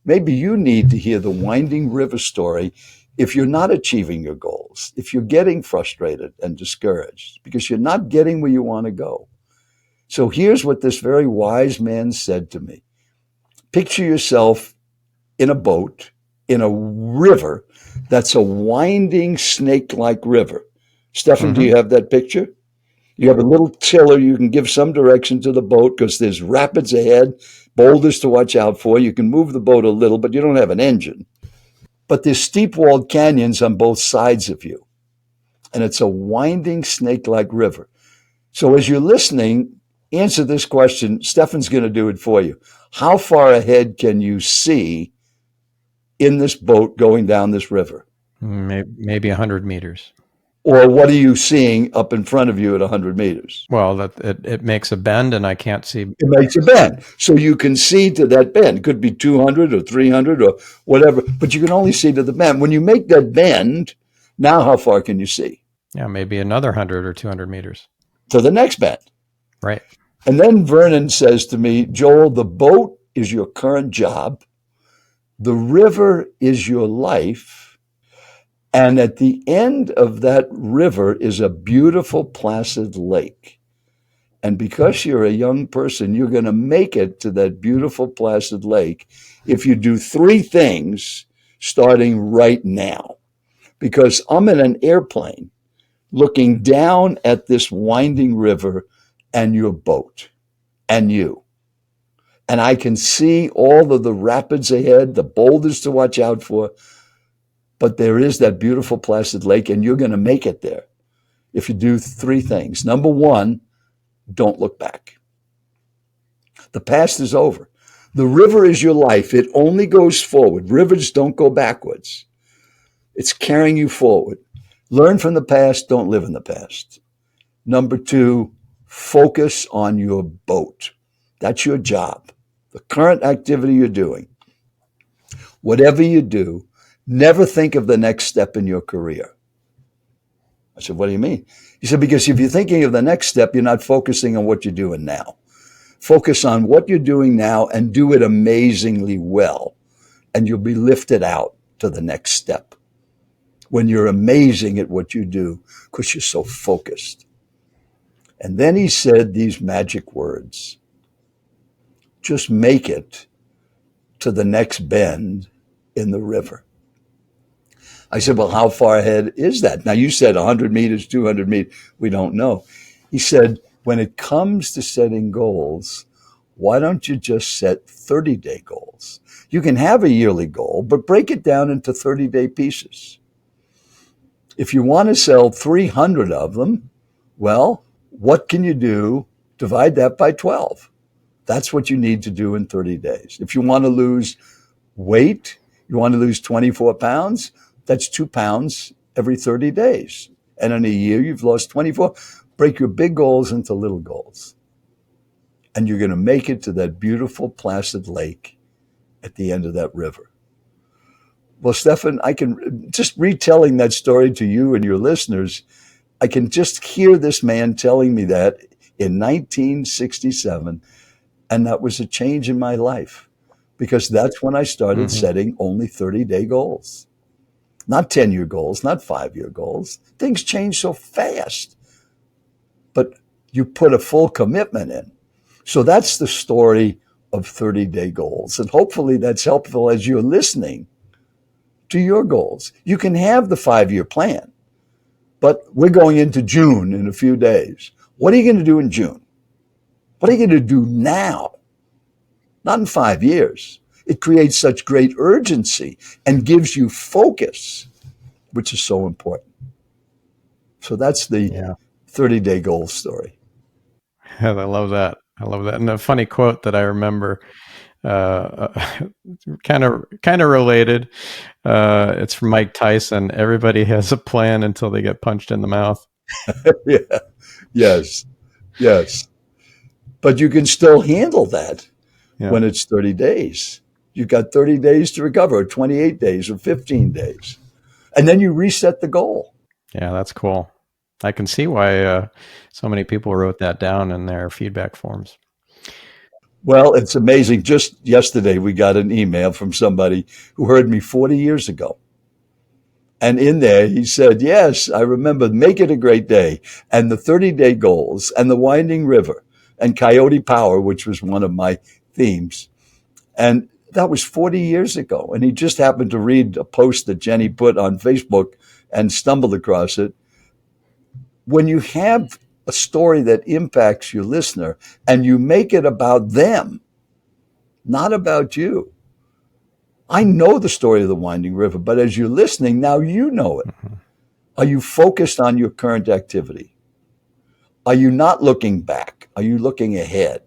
maybe you need to hear the winding river story if you're not achieving your goals, if you're getting frustrated and discouraged because you're not getting where you want to go. So here's what this very wise man said to me. Picture yourself in a boat, in a river that's a winding snake-like river. Stephan, do you have that picture? You have a little tiller. You can give some direction to the boat because there's rapids ahead, boulders to watch out for. You can move the boat a little, but you don't have an engine. But there's steep-walled canyons on both sides of you. And it's a winding snake-like river. So as you're listening, answer this question. Stephan's going to do it for you. How far ahead can you see in this boat going down this river? Maybe 100 meters. Or what are you seeing up in front of you at 100 meters? Well, it makes a bend and I can't see. It makes a bend. So you can see to that bend. It could be 200 or 300 or whatever, but you can only see to the bend. When you make that bend, now how far can you see? Yeah, maybe another 100 or 200 meters. To the next bend. Right. And then Vernon says to me, Joel, the boat is your current job. The river is your life. And at the end of that river is a beautiful, placid lake. And because you're a young person, you're going to make it to that beautiful, placid lake if you do three things starting right now. Because I'm in an airplane looking down at this winding river and your boat and you. And I can see all of the rapids ahead, the boulders to watch out for. But there is that beautiful, placid lake, and you're going to make it there if you do three things. Number one, don't look back. The past is over. The river is your life. It only goes forward. Rivers don't go backwards. It's carrying you forward. Learn from the past. Don't live in the past. Number two, focus on your boat. That's your job. The current activity you're doing. Whatever you do, never think of the next step in your career. I said, what do you mean? He said, because if you're thinking of the next step, you're not focusing on what you're doing now. Focus on what you're doing now and do it amazingly well. And you'll be lifted out to the next step when you're amazing at what you do because you're so focused. And then he said these magic words. Just make it to the next bend in the river. I said, well, how far ahead is that? Now, you said 100 meters, 200 meters. We don't know. He said, when it comes to setting goals, why don't you just set 30-day goals? You can have a yearly goal, but break it down into 30-day pieces. If you want to sell 300 of them, well, what can you do? Divide that by 12. That's what you need to do in 30 days. If you want to lose weight, you want to lose 24 pounds, that's 2 pounds every 30 days. And in a year, you've lost 24. Break your big goals into little goals. And you're going to make it to that beautiful, placid lake at the end of that river. Well, Stephan, I can just retelling that story to you and your listeners. I can just hear this man telling me that in 1967. And that was a change in my life because that's when I started setting only 30-day goals. Not 10-year goals, not 5-year goals. Things change so fast. But you put a full commitment in. So that's the story of 30-day goals. And hopefully that's helpful as you're listening to your goals. You can have the 5-year plan, but we're going into June in a few days. What are you going to do in June? What are you going to do now? Not in 5 years. It creates such great urgency and gives you focus, which is so important. So that's the 30-day goal story. Yeah, I love that. I love that. And a funny quote that I remember, kind of related. It's from Mike Tyson. Everybody has a plan until they get punched in the mouth. Yeah. Yes. Yes. But you can still handle that when it's 30 days. You've got 30 days to recover, or 28 days, or 15 days. And then you reset the goal. Yeah, that's cool. I can see why so many people wrote that down in their feedback forms. Well, it's amazing. Just yesterday, we got an email from somebody who heard me 40 years ago. And in there, he said, yes, I remember Make It a Great Day and the 30-day goals and the Winding River and Coyote Power, which was one of my themes. And that was 40 years ago. And he just happened to read a post that Jenny put on Facebook and stumbled across it. When you have a story that impacts your listener and you make it about them, not about you. I know the story of the Winding River, but as you're listening, now you know it. Are you focused on your current activity? Are you not looking back? Are you looking ahead?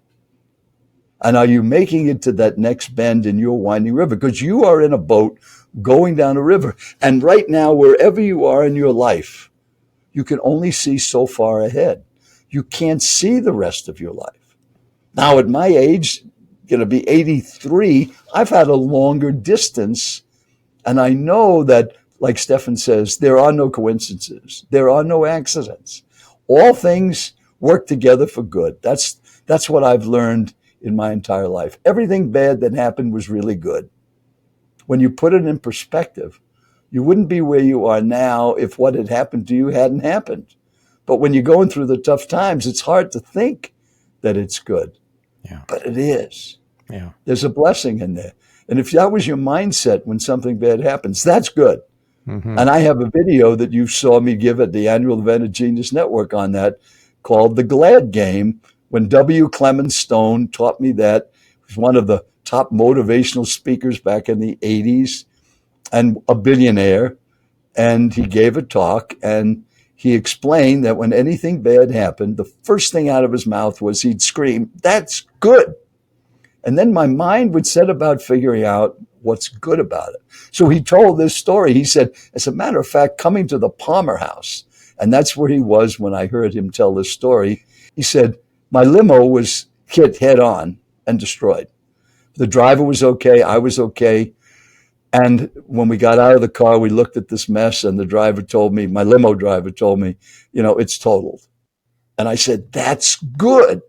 And are you making it to that next bend in your Winding River? Because you are in a boat going down a river. And right now, wherever you are in your life, you can only see so far ahead. You can't see the rest of your life. Now, at my age, going to be 83, I've had a longer distance. And I know that, like Stephan says, there are no coincidences. There are no accidents. All things work together for good. That's what I've learned in my entire life. Everything bad that happened was really good. When you put it in perspective, you wouldn't be where you are now if what had happened to you hadn't happened. But when you're going through the tough times, it's hard to think that it's good. Yeah. But it is. Yeah. There's a blessing in there. And if that was your mindset when something bad happens, that's good. Mm-hmm. And I have a video that you saw me give at the annual event at Genius Network on that called The Glad Game, when W. Clement Stone taught me that. He was one of the top motivational speakers back in the 80s and a billionaire. And he gave a talk and he explained that when anything bad happened, the first thing out of his mouth was he'd scream, "That's good." And then my mind would set about figuring out what's good about it. So he told this story. He said, as a matter of fact, coming to the Palmer House, and that's where he was when I heard him tell this story, he said, my limo was hit head on and destroyed. The driver was okay. I was okay. And when we got out of the car, we looked at this mess and the driver told me, my limo driver told me, it's totaled. And I said, that's good.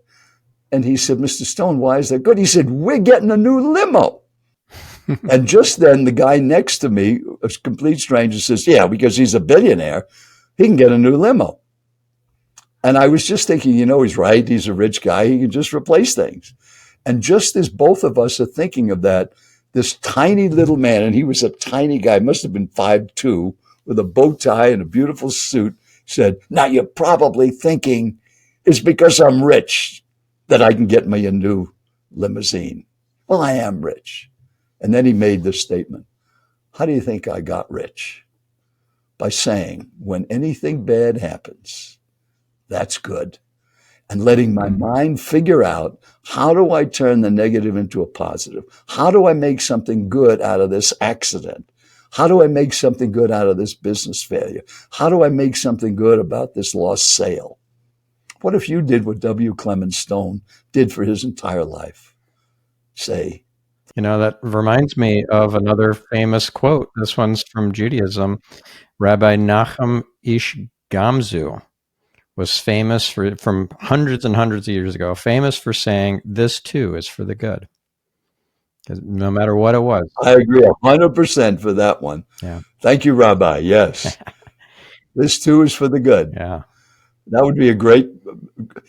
And he said, Mr. Stone, why is that good? He said, we're getting a new limo. And just then the guy next to me, a complete stranger, says, yeah, because he's a billionaire, he can get a new limo. And I was just thinking, he's right. He's a rich guy. He can just replace things. And just as both of us are thinking of that, this tiny little man, and he was a tiny guy, must have been 5'2", with a bow tie and a beautiful suit, said, now you're probably thinking it's because I'm rich that I can get me a new limousine. Well, I am rich. And then he made this statement. How do you think I got rich? By saying, when anything bad happens, that's good. And letting my mind figure out, how do I turn the negative into a positive? How do I make something good out of this accident? How do I make something good out of this business failure? How do I make something good about this lost sale? What if you did what W. Clement Stone did for his entire life? Say. That reminds me of another famous quote. This one's from Judaism. Rabbi Nachum Ish Gamzu was famous from hundreds and hundreds of years ago, famous for saying, this too is for the good. No matter what it was. I agree 100% for that one. Yeah. Thank you, Rabbi. Yes. This too is for the good. Yeah. That would be a great,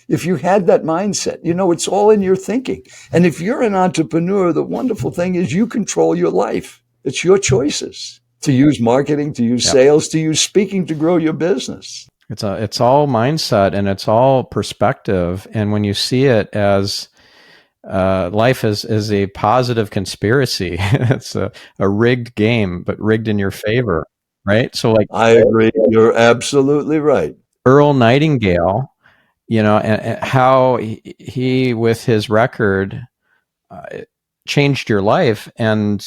if you had that mindset, it's all in your thinking. And if you're an entrepreneur, the wonderful thing is you control your life. It's your choices to use marketing, to use sales, to use speaking to grow your business. It's all mindset and it's all perspective. And when you see it as life is a positive conspiracy, it's a rigged game, but rigged in your favor, right? So I agree. You're absolutely right. Earl Nightingale, and how he with his record changed your life, and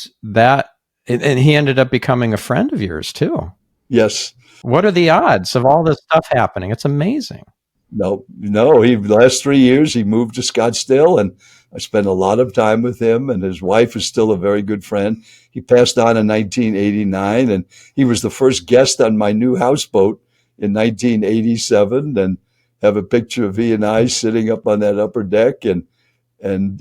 he ended up becoming a friend of yours too. Yes. What are the odds of all this stuff happening? It's amazing. No. The last 3 years he moved to Scottsdale, and I spent a lot of time with him, and his wife is still a very good friend. He passed on in 1989, and he was the first guest on my new houseboat in 1987, and have a picture of he and I sitting up on that upper deck, and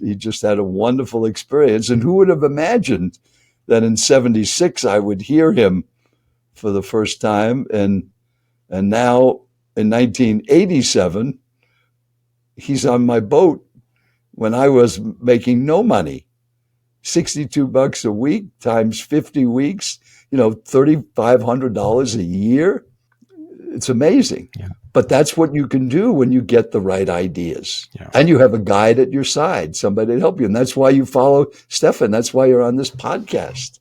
he just had a wonderful experience. And who would have imagined that in 76 I would hear him for the first time, and now in 1987 he's on my boat when I was making no money. $62 a week times 50 weeks, $3,500 a year. It's amazing. Yeah. But that's what you can do when you get the right ideas. Yeah. And you have a guide at your side, somebody to help you. And that's why you follow Stephan. That's why you're on this podcast,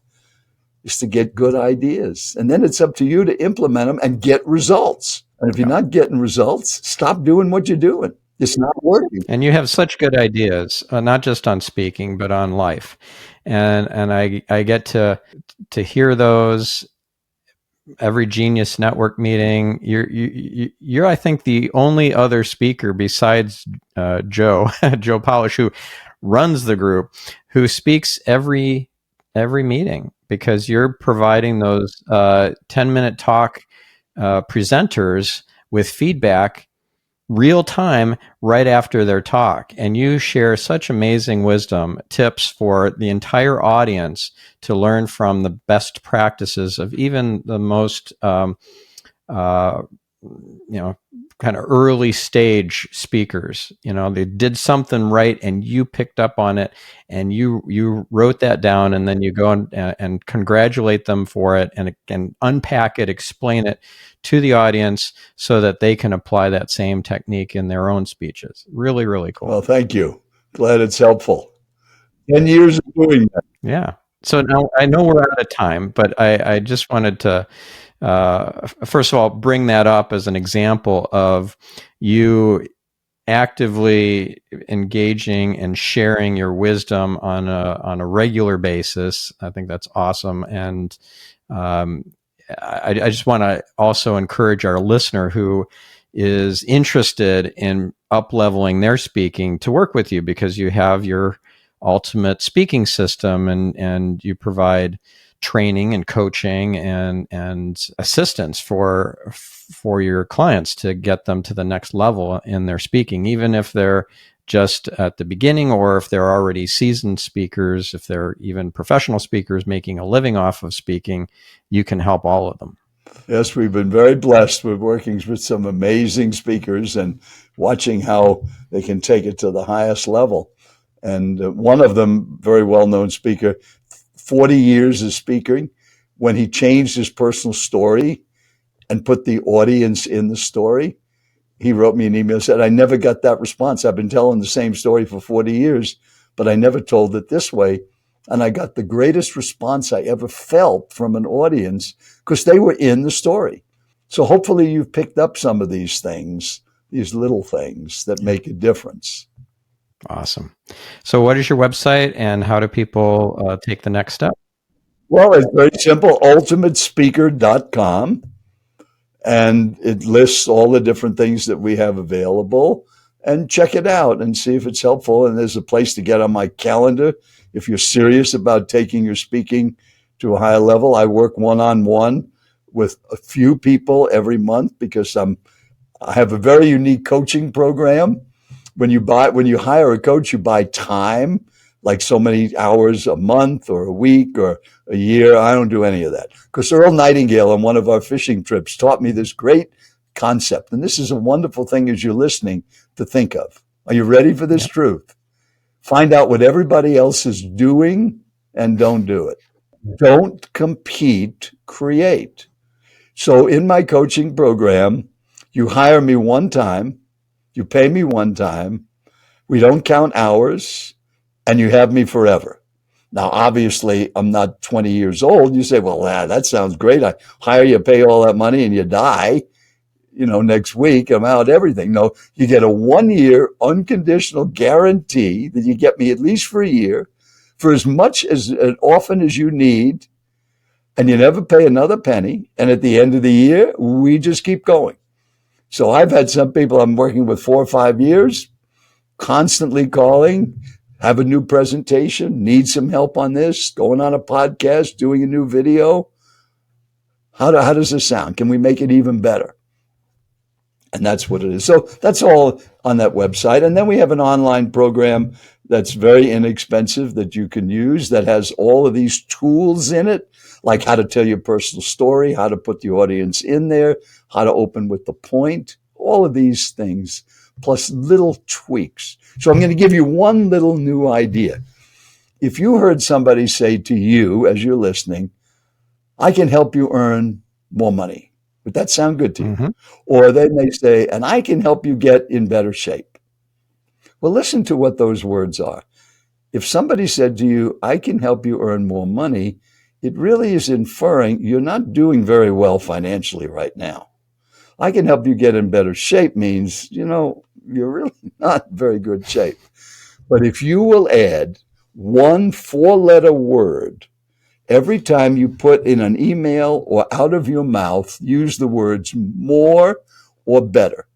is to get good ideas. And then it's up to you to implement them and get results. And if you're not getting results, stop doing what you're doing. It's not working. And you have such good ideas, not just on speaking, but on life. And I get to hear those every Genius Network meeting. You're I think the only other speaker besides Joe Polish, who runs the group, who speaks every meeting, because you're providing those 10-minute talk presenters with feedback real time right after their talk. And you share such amazing wisdom, tips for the entire audience to learn from the best practices of even the most, uh, kind of early stage speakers. They did something right and you picked up on it and you wrote that down, and then you go and congratulate them for it and unpack it, explain it to the audience so that they can apply that same technique in their own speeches. Really, really cool. Well, thank you. Glad it's helpful. 10 years of doing that. Yeah. So now I know we're out of time, but I just wanted to, first of all, bring that up as an example of you actively engaging and sharing your wisdom on a regular basis. I think that's awesome. And I just want to also encourage our listener who is interested in up-leveling their speaking to work with you, because you have your ultimate speaking system, and you provide training and coaching and assistance for your clients to get them to the next level in their speaking, even if they're just at the beginning, or if they're already seasoned speakers, if they're even professional speakers making a living off of speaking. You can help all of them. Yes, we've been very blessed with working with some amazing speakers and watching how they can take it to the highest level. And one of them, very well-known speaker, 40 years of speaking, when he changed his personal story and put the audience in the story, he wrote me an email and said, I never got that response. I've been telling the same story for 40 years, but I never told it this way. And I got the greatest response I ever felt from an audience because they were in the story. So hopefully you've picked up some of these things, these little things that make a difference. Awesome. So what is your website, and how do people take the next step? Well, it's very simple, ultimatespeaker.com. And it lists all the different things that we have available. And check it out and see if it's helpful. And there's a place to get on my calendar. If you're serious about taking your speaking to a higher level, I work one-on-one with a few people every month because I have a very unique coaching program. When you hire a coach, you buy time, like so many hours a month or a week or a year. I don't do any of that because Earl Nightingale on one of our fishing trips taught me this great concept. And this is a wonderful thing as you're listening to think of. Are you ready for this truth? Find out what everybody else is doing and don't do it. Don't compete, create. So in my coaching program, you hire me one time, you pay me one time, we don't count hours, and you have me forever. Now, obviously, I'm not 20 years old. You say, well, that sounds great. I hire you, pay all that money, and you die, next week. I'm out everything. No, you get a 1-year unconditional guarantee that you get me at least for a year, for as much as often as you need, and you never pay another penny. And at the end of the year, we just keep going. So I've had some people I'm working with 4 or 5 years, constantly calling, have a new presentation, need some help on this, going on a podcast, doing a new video. How does this sound? Can we make it even better? And that's what it is. So that's all on that website. And then we have an online program that's very inexpensive that you can use that has all of these tools in it, like how to tell your personal story, how to put the audience in there, how to open with the point, all of these things, plus little tweaks. So I'm going to give you one little new idea. If you heard somebody say to you as you're listening, I can help you earn more money. Would that sound good to you? Mm-hmm. Or they may say, and I can help you get in better shape. Well, listen to what those words are. If somebody said to you, I can help you earn more money, it really is inferring you're not doing very well financially right now. I can help you get in better shape means, you're really not in very good shape. But if you will add one 4-letter word every time you put in an email or out of your mouth, use the words more or better.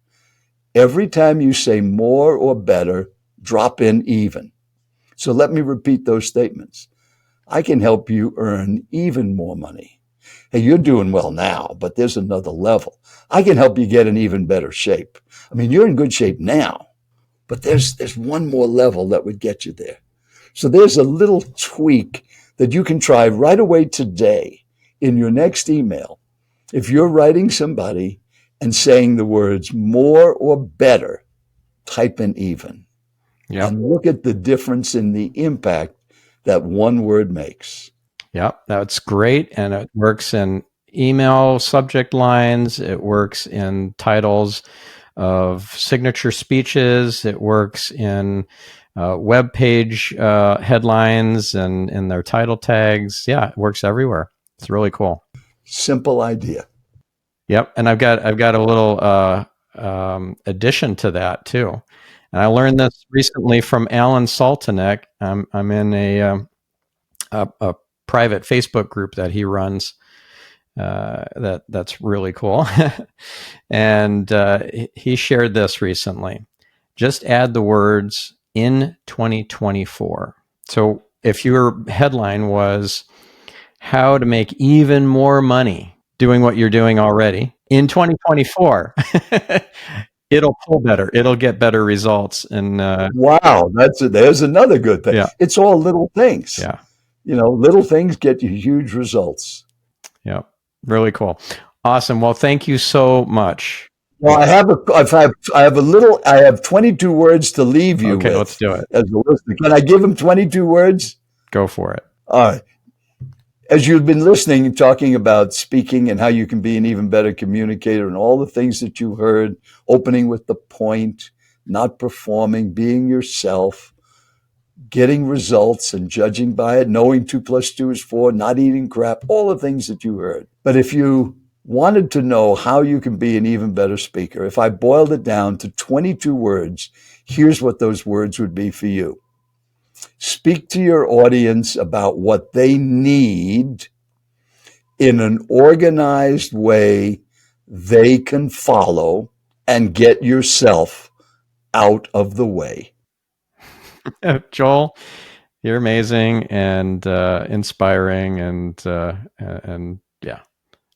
Every time you say more or better, drop in even. So let me repeat those statements. I can help you earn even more money. Hey, you're doing well now, but there's another level. I can help you get in even better shape. I mean, you're in good shape now, but there's one more level that would get you there. So there's a little tweak that you can try right away today in your next email. If you're writing somebody and saying the words more or better, type in even. Yep. And look at the difference in the impact that one word makes. Yep, that's great. And it works in email subject lines. It works in titles of signature speeches. It works in web page headlines and in their title tags. Yeah, it works everywhere. It's really cool. Simple idea. Yep, and I've got a little addition to that too. And I learned this recently from Alan Saltanek. I'm in a private Facebook group that he runs. That's really cool. And he shared this recently. Just add the words in 2024. So if your headline was how to make even more money doing what you're doing already in 2024, it'll pull better. It'll get better results. And wow, there's another good thing. Yeah. It's all little things. Yeah. Little things get you huge results. Yep. Really cool. Awesome. Well, thank you so much. Well, I have 22 words to leave you with. Okay, let's do it. As a listener. Can I give them 22 words? Go for it. All right. As you've been listening, talking about speaking and how you can be an even better communicator and all the things that you heard, opening with the point, not performing, being yourself, getting results and judging by it, knowing 2 + 2 is 4, not eating crap, all the things that you heard. But if you wanted to know how you can be an even better speaker, if I boiled it down to 22 words, here's what those words would be for you. Speak to your audience about what they need in an organized way they can follow, and get yourself out of the way. Joel, you're amazing and inspiring and yeah,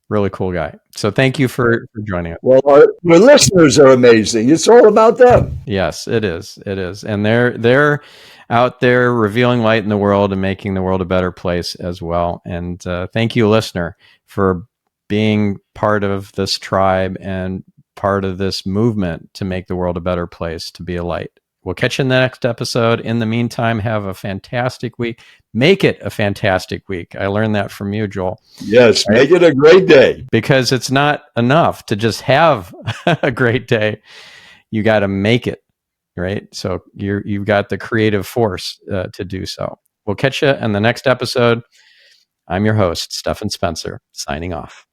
really cool guy. So thank you for joining us. Well, our listeners are amazing. It's all about them. Yes, it is. It is. And they're out there revealing light in the world and making the world a better place as well. And thank you, listener, for being part of this tribe and part of this movement to make the world a better place, to be a light. We'll catch you in the next episode. In the meantime, have a fantastic week. Make it a fantastic week. I learned that from you, Joel. Yes, make it a great day. Because it's not enough to just have a great day. You got to make it, right? So you've got the creative force to do so. We'll catch you in the next episode. I'm your host, Stephan Spencer, signing off.